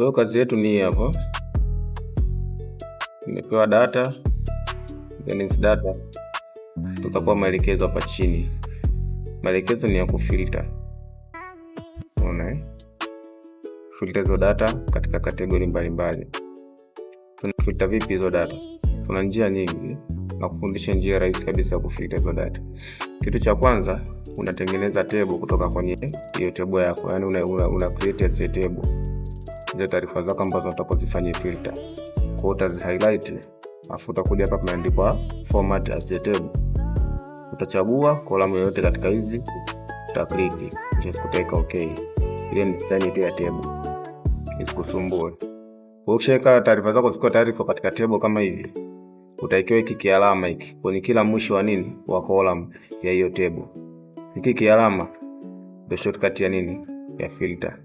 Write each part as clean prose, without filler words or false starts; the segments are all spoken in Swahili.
hiyo kazi yetu ni hapa. Nimepewa data, then is data tukapewa maelekezo hapa chini. Maelekezo ni ya kufilter. Unaona? Filter hizo data katika kategori mbalimbali. Tunafilter vipi hizo data? Tuna njia nyingi na kufundisha njia rahisi kabisa ya kufilter hizo data. Kitu cha kwanza, unatengeneza table kutoka kwenye hiyo table yako. Yaani una create a table. Zile taarifa zako ambazo unataka kuzifanyia filter. Kwa hiyo utazi highlight, afu utakuja hapa kumeandikwa format as a table. Utachagua column yoyote katika hizi, uta-click kisha kuteka okay. Ile ni design ya table. Isikusumbue. Kwa ukishaweka taarifa zako ziko tayari katika table kama hivi, utaikiwa hiki kialama hiki kwenye kila mwisho wa nini wa column ya hiyo table. Hiki kialama ndio shortcut ya nini ya filter.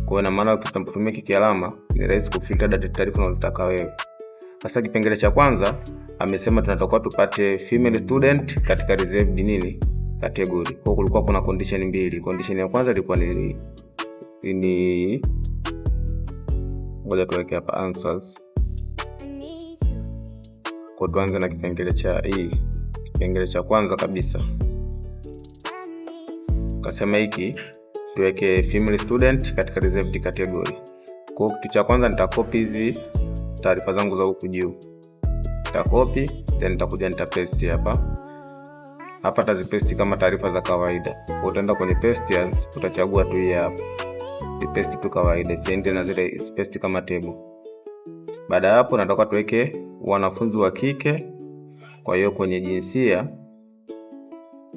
Kwa ina maana ukitumia hiki kialama ni rahisi kufilter data taarifa unayotaka wewe. Sasa kipengele cha kwanza amesema tunatakiwa tupate female student katika reserved nini category. Kwa kulikuwa kuna condition mbili. Condition ya kwanza ilikuwa ni ngoja tuweke hapa answers. Kwa tuanze na kipengele cha kipengele cha kwanza kabisa. Kasema hiki tuweke female student katika reserved category. Kwa kitu cha kwanza nitakopi hizi taarifa zangu za huku juu. Nitakopi then nitakuja nitapaste hapa. Hapa tazipaste kama taarifa za kawaida. Utaenda kwenye paste as, utachagua tu hii hapa. Paste tu kawaida, siende na zile paste kama table. Baada hapo nataka tuweke wanafunzi wa kike. Kwa hiyo kwenye jinsia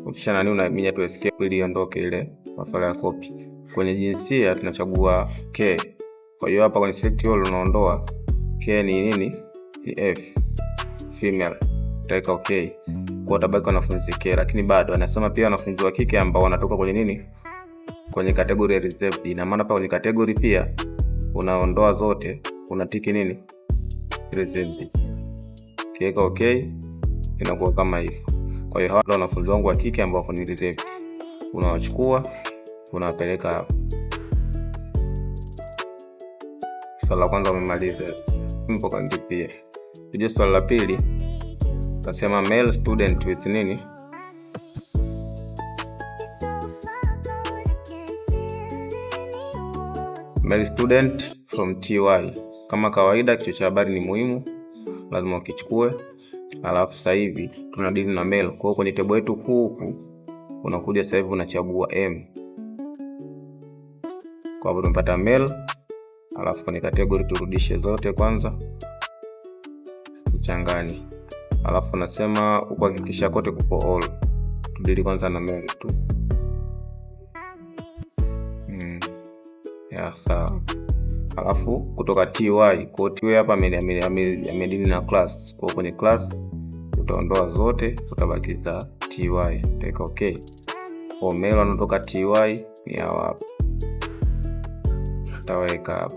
ukisha nani unaminya tu escape ili iondoke ile masuala ya copy. Kwenye jinsia tunachagua K. Kwa hiyo hapa kwenye select all unaondoa K ni nini? Ni F. Female. Utaweka okay. Kwa utabaki wanafunzi K, lakini bado anasema pia wanafunzi wa kike ambao wanatoka kwenye nini? Kwenye category ya reserved. Ina maana hapa kwenye category pia unaondoa zote, unatiki nini? Reserved. Kiweka okay, inakuwa kama hivi. Kwa hiyo hawa ndio wanafunzi wangu wa kike ambao wako ni reserved. Unawachukua, unawapeleka hapa. Swali la kwanza umemaliza. Mpo kandipia. Tuje swali la pili. Tasema male student with nini? Male student from TY. Kama kawaida kichwa cha habari ni muhimu, lazima ukichukue. Alafu sasa hivi tunadili na male. Kwa hiyo kwenye table yetu huku unakuja sasa hivi unachagua M. Kwa hivyo tumepata male. Alafu kwenye category turudishe zote kwanza. Tuchanganye. Alafu nasema kuhakikisha kote kuko all. Tudili kwanza na male tu. Ya sawa. Alafu kutoka TY, kwa TY hapa amedili na class. Kwa kwenye class utaondoa zote, utabakiza TY. Utaweka okay. Kwa male wanatoka TY ni hapa. Utaweka hapa.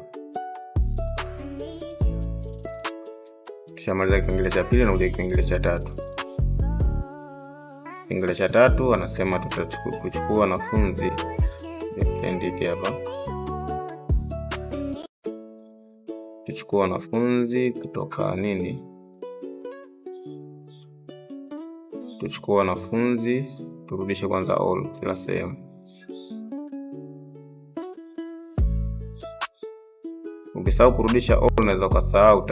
Tushamaliza kipengele cha pili na kuja kipengele cha tatu. Kipengele cha tatu anasema tutachukua wanafunzi. Tuandike hapa. Tuchukua wanafunzi kutoka nini? Tuchukua wanafunzi, turudishe kwanza all kila sehemu. Ukisahau kurudisha all unaweza ukasahau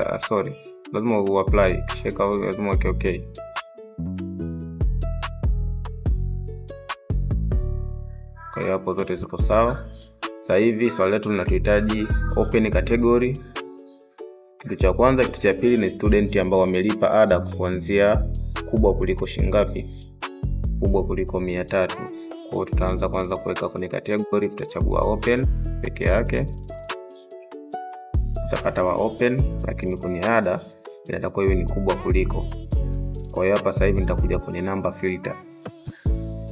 lazima uapply kisha lazima uweke okay. Kwa hiyo hapo zote ziko sawa. Sasa hivi swali letu linatuhitaji open category. Kitu cha kwanza, kitu cha pili ni student ambao wamelipa ada kuanzia kubwa kuliko shingapi? Kubwa kuliko 300. Kwa hiyo tutaanza kwanza kuweka kwenye category, tutachagua open peke yake. Tutapata wa open, lakini kwenye ada inatakiwa iwe ni kubwa kuliko. Kwa hiyo hapa sasa hivi nitakuja kwenye number filter.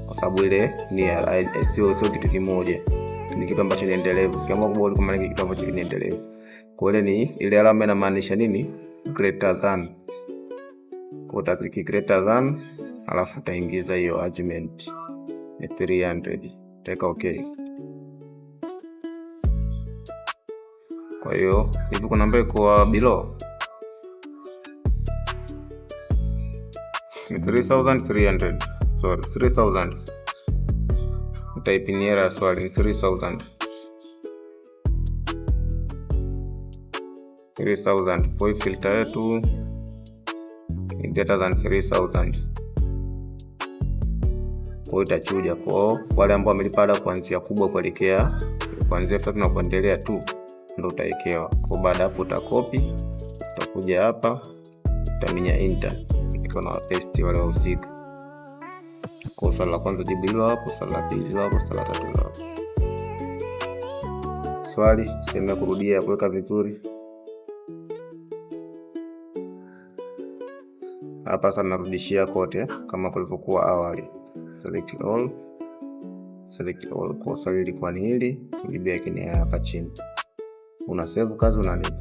Kwa sababu ile ni sio kitu kimoja. Ni kitu ambacho ni endelevu. Kama kubwa kuliko maana kitu ambacho ni endelevu. Kwa ile ni ile alama inamaanisha nini? Greater than. Kwa utaklik greater than, alafu utaingiza hiyo argument ni 300. Utaweka okay. Kwa hiyo hivi kuna ambayo iko below ni 3300. Sorry, 3000. Type in error, swali ni 3000. 3000. Kwa filter yetu ni greater than 3000. Kwa itachuja kwa wale ambao wamelipada kuanzia kubwa kuelekea kuanzia 3 na kuendelea tu ndio utawekewa. Kwa baada hapo utakopi, utakuja hapa, utaminya enter, iko na paste wale wahusika. Kwa swali la kwanza jibu hilo hapo, swali la pili hilo hapo, swali la tatu hilo hapo. Swali sema kurudia kuweka vizuri. Hapa sasa narudishia kote kama kulivyokuwa awali. Select all. Select all. Kwa swali lilikuwa ni hili, jibu yake ni hapa chini. Una save kazi una nini?